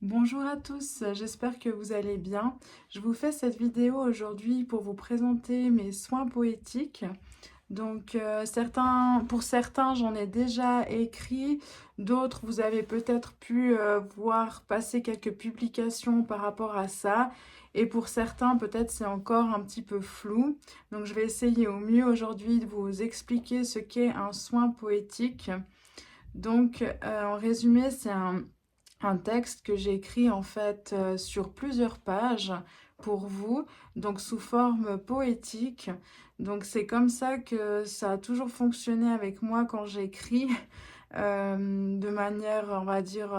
Bonjour à tous, j'espère que vous allez bien. Je vous fais cette vidéo aujourd'hui pour vous présenter mes soins poétiques. Pour certains, j'en ai déjà écrit, d'autres, vous avez peut-être pu voir passer quelques publications par rapport à ça. Et pour certains, peut-être c'est encore un petit peu flou. Donc je vais essayer au mieux aujourd'hui de vous expliquer ce qu'est un soin poétique. En résumé, c'est un texte que j'ai écrit en fait sur plusieurs pages pour vous, donc sous forme poétique. Donc c'est comme ça que ça a toujours fonctionné avec moi quand j'écris, de manière, on va dire,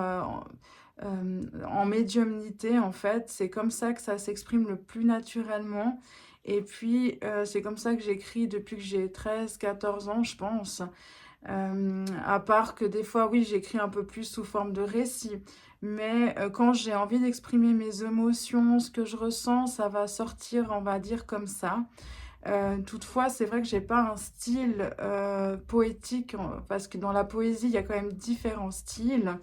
en médiumnité en fait. C'est comme ça que ça s'exprime le plus naturellement. Et puis c'est comme ça que j'écris depuis que j'ai 13 14 ans, je pense. À part que des fois, oui, j'écris un peu plus sous forme de récit. Mais quand j'ai envie d'exprimer mes émotions, ce que je ressens, ça va sortir, on va dire, comme ça. Toutefois, c'est vrai que j'ai pas un style poétique, parce que dans la poésie, il y a quand même différents styles.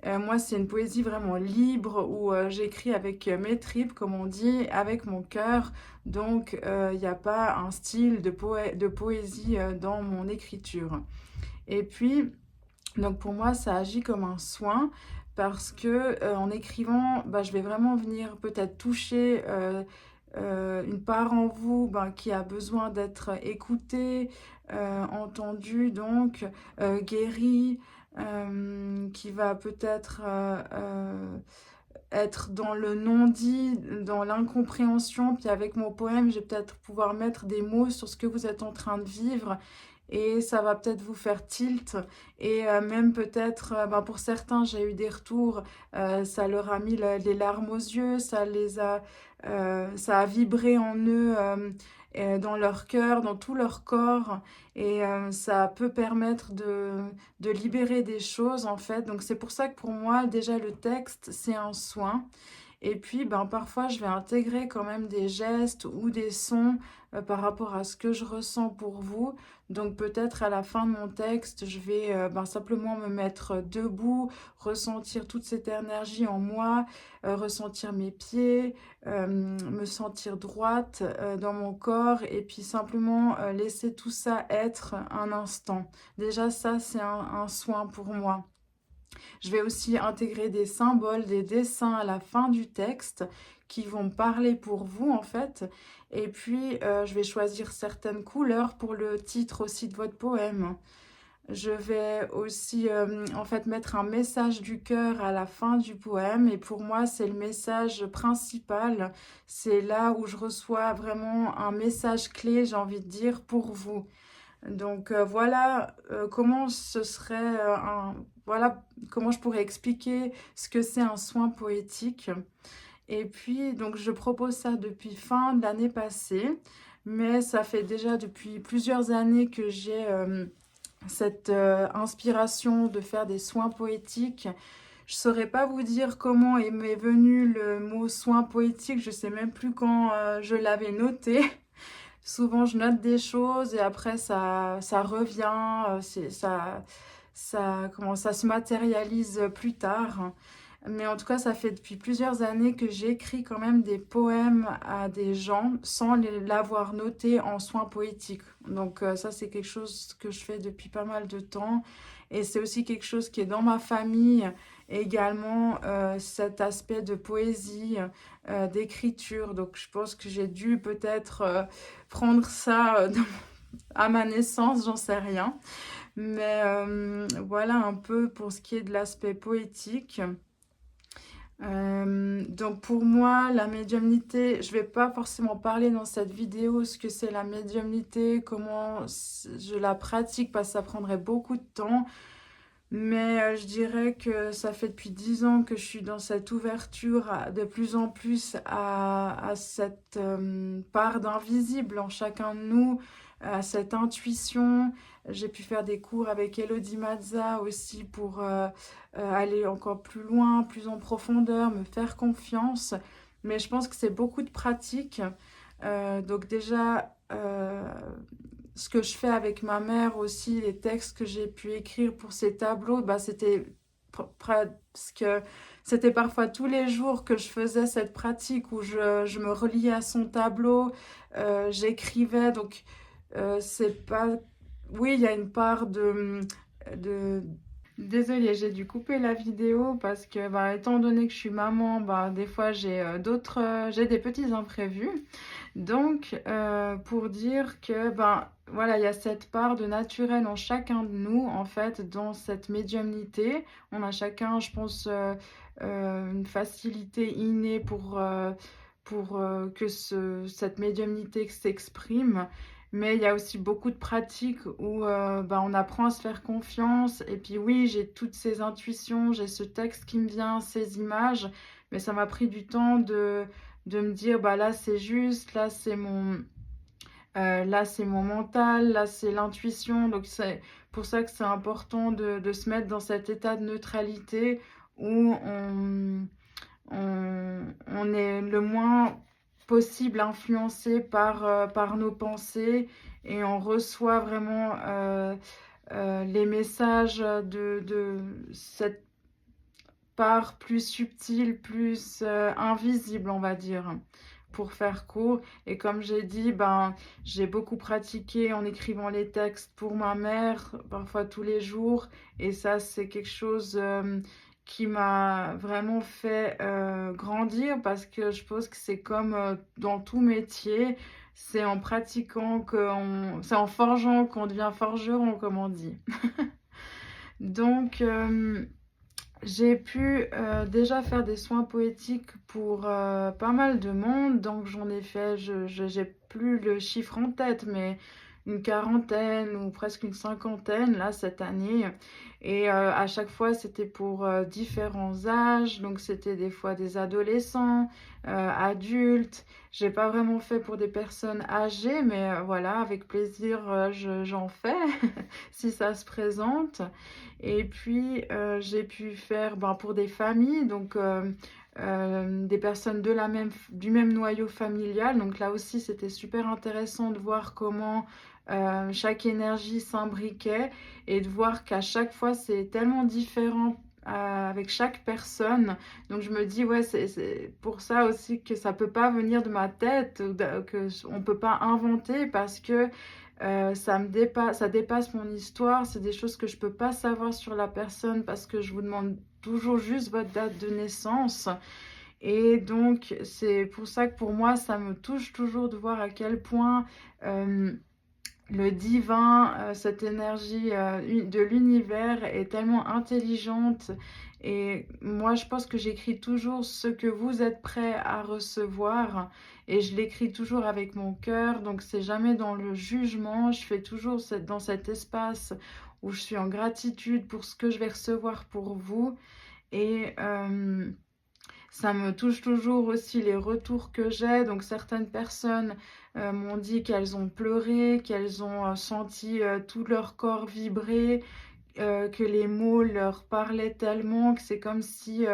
Moi, c'est une poésie vraiment libre où j'écris avec mes tripes, comme on dit, avec mon cœur. Donc, il n'y a pas un style de poésie dans mon écriture. Et puis, donc pour moi, ça agit comme un soin parce que en écrivant, bah, je vais vraiment venir peut-être toucher une part en vous bah, qui a besoin d'être écoutée, entendue, donc guérie, qui va peut-être être dans le non-dit, dans l'incompréhension. Puis avec mon poème, je vais peut-être pouvoir mettre des mots sur ce que vous êtes en train de vivre et ça va peut-être vous faire tilt et même peut-être pour certains j'ai eu des retours, ça leur a mis les larmes aux yeux, ça a vibré en eux, dans leur cœur, dans tout leur corps et ça peut permettre de libérer des choses en fait. Donc c'est pour ça que pour moi déjà le texte c'est un soin. Et puis, ben, parfois, je vais intégrer quand même des gestes ou des sons par rapport à ce que je ressens pour vous. Donc, peut-être à la fin de mon texte, je vais simplement me mettre debout, ressentir toute cette énergie en moi, ressentir mes pieds, me sentir droite dans mon corps et puis simplement laisser tout ça être un instant. Déjà, ça, c'est un soin pour moi. Je vais aussi intégrer des symboles, des dessins à la fin du texte qui vont parler pour vous en fait. Et puis, je vais choisir certaines couleurs pour le titre aussi de votre poème. Je vais aussi en fait mettre un message du cœur à la fin du poème et pour moi c'est le message principal. C'est là où je reçois vraiment un message clé, j'ai envie de dire, pour vous. Donc voilà comment ce serait voilà comment je pourrais expliquer ce que c'est un soin poétique. Et puis donc je propose ça depuis fin de l'année passée, mais ça fait déjà depuis plusieurs années que j'ai cette inspiration de faire des soins poétiques. Je saurais pas vous dire comment m'est venu le mot soin poétique, je sais même plus quand je l'avais noté. Souvent, je note des choses et après, ça revient, ça se matérialise plus tard. Mais en tout cas, ça fait depuis plusieurs années que j'écris quand même des poèmes à des gens sans l'avoir noté en soins poétiques. Donc ça, c'est quelque chose que je fais depuis pas mal de temps. Et c'est aussi quelque chose qui est dans ma famille également, cet aspect de poésie, d'écriture. Donc je pense que j'ai dû peut-être prendre ça à ma naissance, j'en sais rien. Mais voilà un peu pour ce qui est de l'aspect poétique. Donc pour moi, la médiumnité, je vais pas forcément parler dans cette vidéo ce que c'est la médiumnité, comment je la pratique, parce que ça prendrait beaucoup de temps. Mais je dirais que ça fait depuis 10 ans que je suis dans cette ouverture de plus en plus à cette part d'invisible en chacun de nous, à cette intuition. J'ai pu faire des cours avec Elodie Mazza aussi pour aller encore plus loin, plus en profondeur, me faire confiance. Mais je pense que c'est beaucoup de pratique. Donc déjà, ce que je fais avec ma mère aussi, les textes que j'ai pu écrire pour ces tableaux, bah, c'était parce que c'était parfois tous les jours que je faisais cette pratique où je me reliais à son tableau, j'écrivais, donc c'est pas... Oui, il y a une part de... Désolée, j'ai dû couper la vidéo parce que, bah, étant donné que je suis maman, bah, des fois j'ai des petits imprévus. Donc, pour dire que, ben, voilà, il y a cette part de naturel en chacun de nous, en fait, dans cette médiumnité. On a chacun, je pense, une facilité innée pour que cette médiumnité s'exprime. Mais il y a aussi beaucoup de pratiques où ben, on apprend à se faire confiance. Et puis oui, j'ai toutes ces intuitions, j'ai ce texte qui me vient, ces images. Mais ça m'a pris du temps de me dire bah là c'est juste, là c'est mon mental, là c'est l'intuition. Donc c'est pour ça que c'est important de se mettre dans cet état de neutralité où on est le moins possible influencé par nos pensées et on reçoit vraiment les messages de cette part plus subtile, plus invisible, on va dire, pour faire court. Et comme j'ai dit, ben, j'ai beaucoup pratiqué en écrivant les textes pour ma mère, parfois tous les jours. Et ça, c'est quelque chose qui m'a vraiment fait grandir parce que je pense que c'est comme dans tout métier. C'est en pratiquant c'est en forgeant qu'on devient forgeron, comme on dit. Donc, j'ai pu déjà faire des soins poétiques pour pas mal de monde, donc j'en ai fait, j'ai plus le chiffre en tête, mais une quarantaine ou presque une cinquantaine là cette année. Et à chaque fois c'était pour différents âges, donc c'était des fois des adolescents, adultes. J'ai pas vraiment fait pour des personnes âgées, mais voilà, avec plaisir j'en fais si ça se présente. Et puis, j'ai pu faire ben, pour des familles, donc des personnes du même noyau familial. Donc là aussi, c'était super intéressant de voir comment chaque énergie s'imbriquait et de voir qu'à chaque fois, c'est tellement différent avec chaque personne. Donc je me dis, ouais, c'est pour ça aussi que ça peut pas venir de ma tête, que on peut pas inventer parce que ça dépasse mon histoire, c'est des choses que je peux pas savoir sur la personne parce que je vous demande toujours juste votre date de naissance. Et donc, c'est pour ça que pour moi, ça me touche toujours de voir à quel point le divin, cette énergie de l'univers est tellement intelligente. Et moi, je pense que j'écris toujours ce que vous êtes prêt à recevoir. Et je l'écris toujours avec mon cœur. Donc, c'est jamais dans le jugement. Je fais toujours dans cet espace où je suis en gratitude pour ce que je vais recevoir pour vous. Et ça me touche toujours aussi les retours que j'ai. Donc certaines personnes m'ont dit qu'elles ont pleuré, qu'elles ont senti tout leur corps vibrer, que les mots leur parlaient tellement que c'est comme si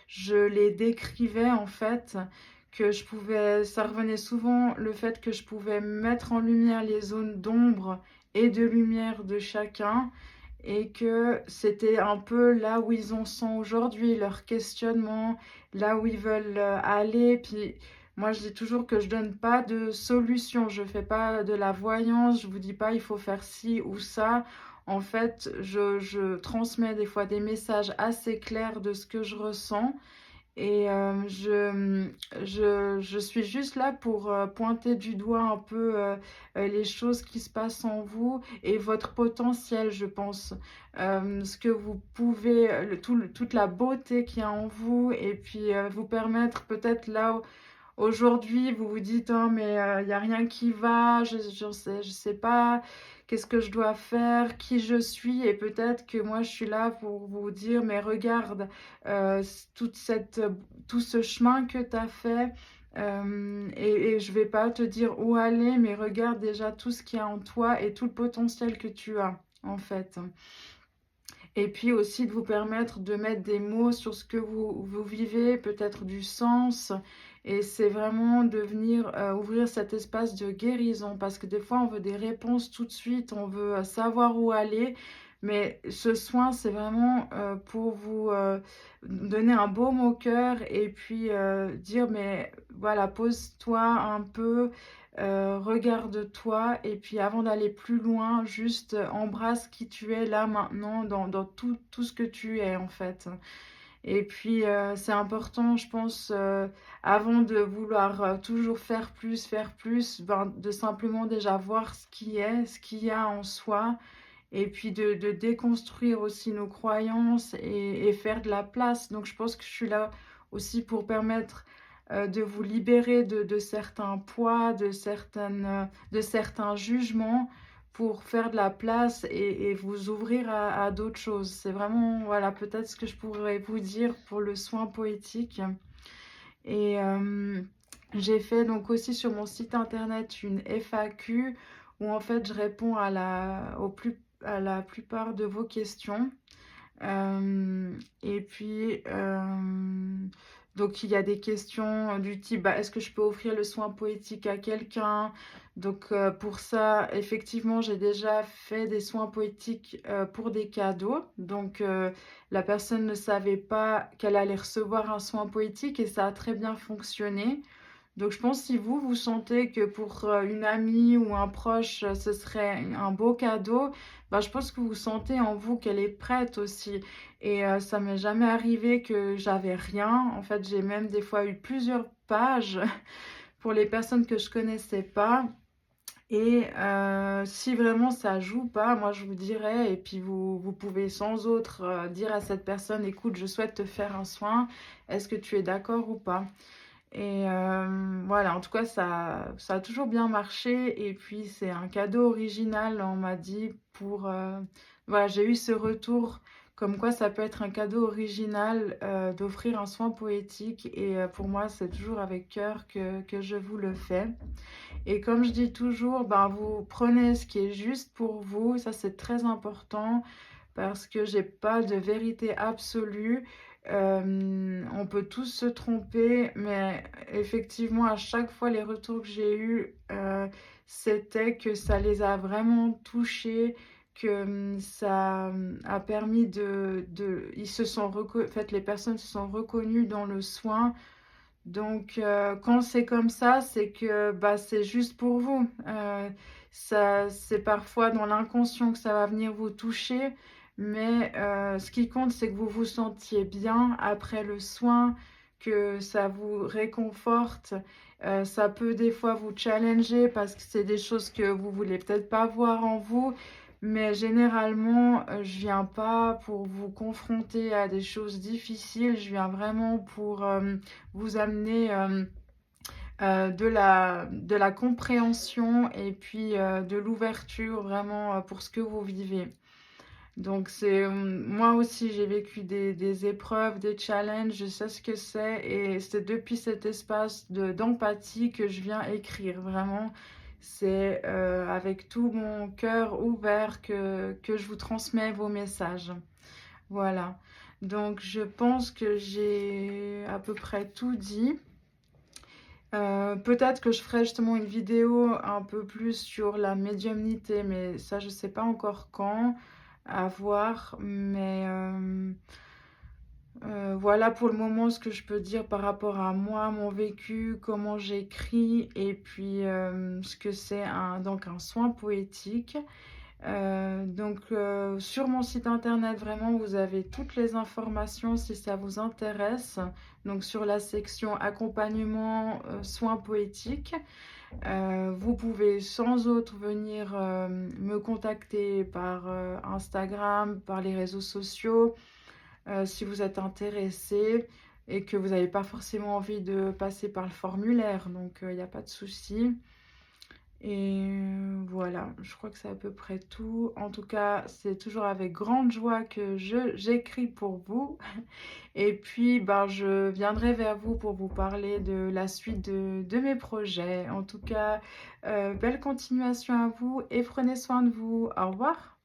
je les décrivais en fait, que je pouvais, ça revenait souvent le fait que je pouvais mettre en lumière les zones d'ombre et de lumière de chacun et que c'était un peu là où ils en sont aujourd'hui, leur questionnement, là où ils veulent aller. Puis moi, je dis toujours que je donne pas de solution, je fais pas de la voyance, je vous dis pas il faut faire ci ou ça. En fait, je transmets des fois des messages assez clairs de ce que je ressens et je suis juste là pour pointer du doigt un peu les choses qui se passent en vous et votre potentiel, je pense. Ce que vous pouvez, toute la beauté qu'il y a en vous et puis vous permettre peut-être là aujourd'hui, vous vous dites, oh, mais il n'y a rien qui va, je sais pas, qu'est-ce que je dois faire, qui je suis, et peut-être que moi je suis là pour vous dire, mais regarde, toute tout ce chemin que tu as fait, et je vais pas te dire où aller, mais regarde déjà tout ce qu'il y a en toi et tout le potentiel que tu as, en fait. Et puis aussi de vous permettre de mettre des mots sur ce que vous vivez, peut-être du sens. Et c'est vraiment de venir ouvrir cet espace de guérison. Parce que des fois, on veut des réponses tout de suite, on veut savoir où aller. Mais ce soin, c'est vraiment pour vous donner un baume au cœur et puis dire, mais voilà, pose-toi un peu, regarde-toi et puis avant d'aller plus loin, juste embrasse qui tu es là maintenant dans tout ce que tu es en fait. Et puis, c'est important, je pense, avant de vouloir toujours faire plus, ben, de simplement déjà voir ce qui est, ce qu'il y a en soi, et puis de déconstruire aussi nos croyances et faire de la place. Donc, je pense que je suis là aussi pour permettre de vous libérer de certains poids, de certains jugements, pour faire de la place et vous ouvrir à d'autres choses. C'est vraiment, voilà, peut-être ce que je pourrais vous dire pour le soin poétique. Et j'ai fait donc aussi sur mon site internet une FAQ où en fait je réponds à la plupart de vos questions. Et puis, donc il y a des questions du type, bah, est-ce que je peux offrir le soin poétique à quelqu'un? Donc pour ça, effectivement, j'ai déjà fait des soins poétiques pour des cadeaux. Donc la personne ne savait pas qu'elle allait recevoir un soin poétique et ça a très bien fonctionné. Donc je pense si vous sentez que pour une amie ou un proche, ce serait un beau cadeau, bah, je pense que vous sentez en vous qu'elle est prête aussi. Et ça m'est jamais arrivé que j'avais rien. En fait, j'ai même des fois eu plusieurs pages pour les personnes que je connaissais pas. Et si vraiment ça joue pas, moi je vous dirais, et puis vous pouvez sans autre dire à cette personne, écoute, je souhaite te faire un soin, est-ce que tu es d'accord ou pas? Et voilà, en tout cas, ça a toujours bien marché. Et puis, c'est un cadeau original, on m'a dit, pour... voilà, j'ai eu ce retour comme quoi ça peut être un cadeau original d'offrir un soin poétique. Et pour moi, c'est toujours avec cœur que je vous le fais. Et comme je dis toujours, ben, vous prenez ce qui est juste pour vous. Ça, c'est très important parce que j'ai pas de vérité absolue. On peut tous se tromper, mais effectivement, à chaque fois, les retours que j'ai eus, c'était que ça les a vraiment touchés, que ça a permis ils se sont en fait, les personnes se sont reconnues dans le soin. Donc, quand c'est comme ça, c'est que bah, c'est juste pour vous. Ça, c'est parfois dans l'inconscient que ça va venir vous toucher, mais ce qui compte, c'est que vous vous sentiez bien après le soin, que ça vous réconforte. Ça peut des fois vous challenger parce que c'est des choses que vous voulez peut-être pas voir en vous, mais généralement, je viens pas pour vous confronter à des choses difficiles, je viens vraiment pour vous amener de la compréhension et puis de l'ouverture vraiment pour ce que vous vivez. Donc c'est moi aussi j'ai vécu des épreuves, des challenges, je sais ce que c'est et c'est depuis cet espace d'empathie que je viens écrire vraiment. C'est avec tout mon cœur ouvert que je vous transmets vos messages. Voilà. Donc je pense que j'ai à peu près tout dit. Peut-être que je ferai justement une vidéo un peu plus sur la médiumnité, mais ça je sais pas encore quand, à voir. Mais voilà pour le moment ce que je peux dire par rapport à moi, mon vécu, comment j'écris et puis ce que c'est donc un soin poétique. Donc sur mon site internet, vraiment, vous avez toutes les informations si ça vous intéresse. Donc sur la section accompagnement, soins poétiques, vous pouvez sans autre venir me contacter par Instagram, par les réseaux sociaux, si vous êtes intéressé et que vous n'avez pas forcément envie de passer par le formulaire. Donc il n'y a pas de souci. Et voilà, je crois que c'est à peu près tout. En tout cas, c'est toujours avec grande joie que j'écris pour vous. Et puis, ben, je viendrai vers vous pour vous parler de la suite de mes projets. En tout cas, belle continuation à vous et prenez soin de vous. Au revoir.